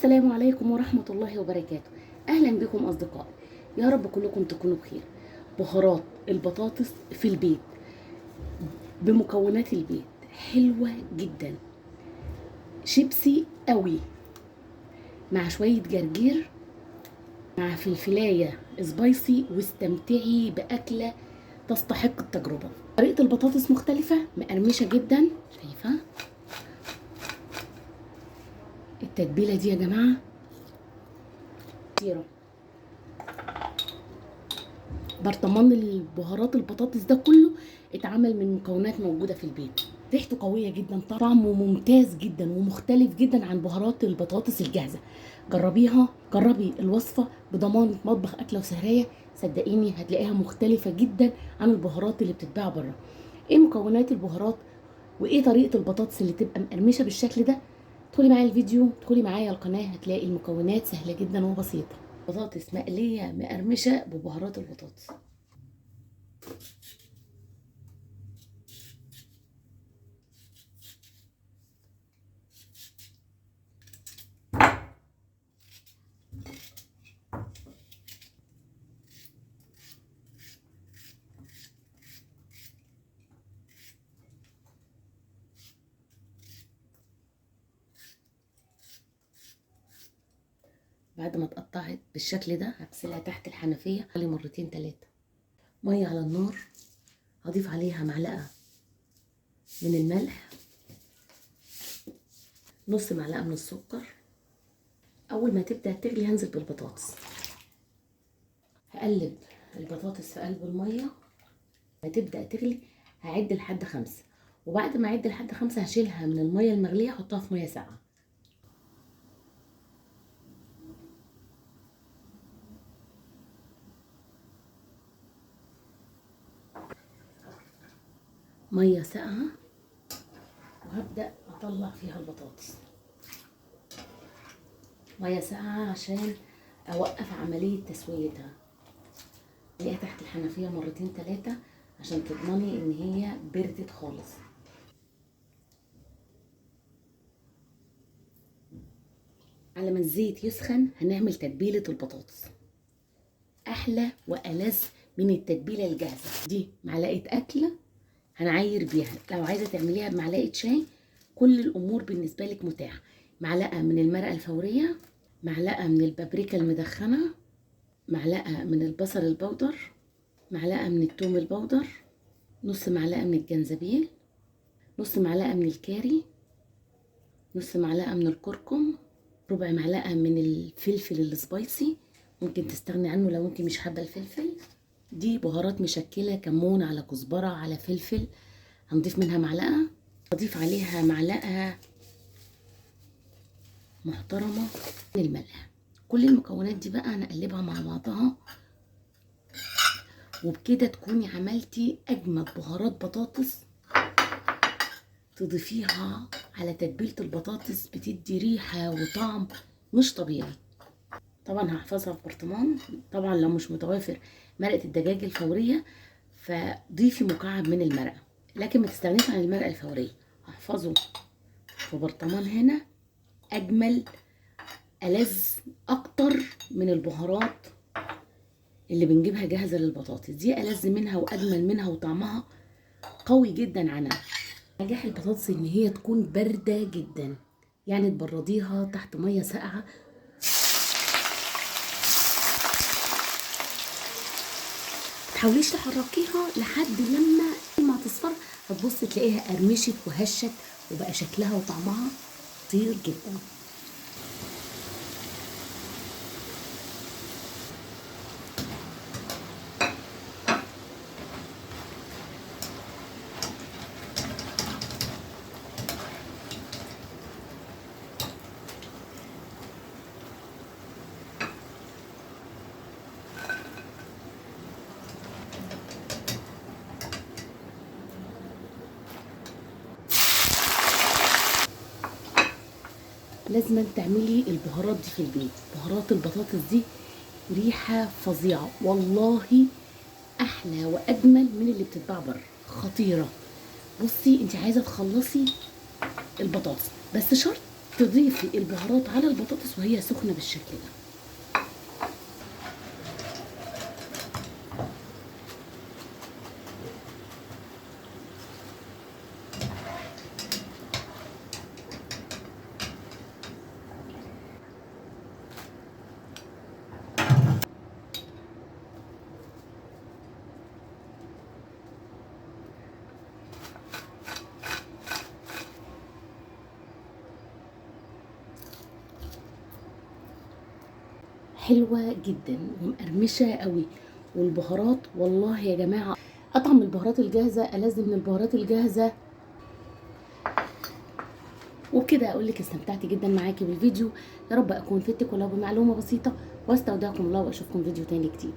السلام عليكم ورحمة الله وبركاته. أهلا بكم أصدقائي، يا رب كلكم تكونوا بخير. بهارات البطاطس في البيت بمكونات البيت حلوة جدا، شيبسي قوي مع شوية جرجير مع فلفلاية سبايسي، واستمتعي بأكلة تستحق التجربة. طريقة البطاطس مختلفة، مقرمشة جدا، شايفة التتبيلة دي يا جماعة كتيرة. برطمان البهارات البطاطس ده كله اتعمل من مكونات موجودة في البيت، ريحته قوية جدا، طعمه ممتاز جدا ومختلف جدا عن بهارات البطاطس الجاهزة. جربيها، جربي الوصفة بضمان مطبخ أكلة وسهرية، صدقيني هتلاقيها مختلفة جدا عن البهارات اللي بتتباع بره. ايه مكونات البهارات وايه طريقة البطاطس اللي تبقى مقرمشة بالشكل ده؟ ادخلي معايا الفيديو، ادخلي معايا القناة، هتلاقي المكونات سهلة جدا وبسيطة. بطاطس مقلية مقرمشة ببهارات البطاطس. بعد ما اتقطعت بالشكل ده هغسلها تحت الحنفية حوالي مرتين 3. مية على النار، هضيف عليها معلقة من الملح، نص معلقة من السكر. أول ما تبدأ تغلي هنزل بالبطاطس، هقلب البطاطس في قلب المية. ما تبدأ تغلي هعد لحد 5، وبعد ما اعد لحد 5 هشيلها من المية المغلية احطها في مية ساقعة. مية ساقعة وهبدأ اطلع فيها البطاطس. مية ساقعة عشان اوقف عملية تسويتها. خليها تحت الحنفية مرتين 3 عشان تضمني ان هي بردت خالص. على ما الزيت يسخن هنعمل تتبيلة البطاطس، احلى والذ من التتبيلة الجاهزة. دي معلقة اكل هنعاير بيها، لو عايزة تعمليها بمعلقة شاي كل الامور بالنسبة لك متاحة. معلقة من المرقة الفورية، معلقة من البابريكا المدخنة، معلقة من البصل البودر، معلقة من الثوم البودر، نص معلقة من الجنزبيل، نص معلقة من الكاري، نص معلقة من الكركم، ربع معلقة من الفلفل السبايسي، ممكن تستغني عنه لو انت مش حابة الفلفل. دي بهارات مشكلة، كمون على كزبرة على فلفل، هنضيف منها معلقة. اضيف عليها معلقة محترمة من الملح. كل المكونات دي بقى هنقلبها مع بعضها، وبكده تكوني عملتي اجمد بهارات بطاطس تضيفيها على تتبيلة البطاطس، بتدي ريحة وطعم مش طبيعي. طبعا هحفظها في برطمان. طبعا لو مش متوافر مرقة الدجاج الفورية فضيفي مكعب من المرقة، لكن ما تستغنيش عن المرقة الفورية. هحفظه في برطمان هنا، اجمل ألذ اكتر من البهارات اللي بنجيبها جاهزة للبطاطس. دي ألذ منها واجمل منها وطعمها قوي جدا عنها. نجاح البطاطس ان هي تكون باردة جدا، يعني تبرديها تحت مية ساقعة. متحاوليش تحركيها لحد لما تصفر، هتبصي تلاقيها قرمشت وهشت وبقى شكلها وطعمها خطير جدا. لازم تعملي البهارات دي في البيت. بهارات البطاطس دي ريحة فظيعة والله، احلى واجمل من اللي بتتباع بره، خطيرة. بصي انت عايزة تخلصي البطاطس بس شرط تضيفي البهارات على البطاطس وهي سخنه بالشكل ده. حلوه جدا ومقرمشه قوي، والبهارات والله يا جماعه اطعم من البهارات الجاهزه، ألذ من البهارات الجاهزه. وبكده اقول لك استمتعت جدا معاكي بالفيديو، يا رب اكون فدتك ولو بمعلومه بسيطه، واستودعكم الله واشوفكم فيديو تاني جديد.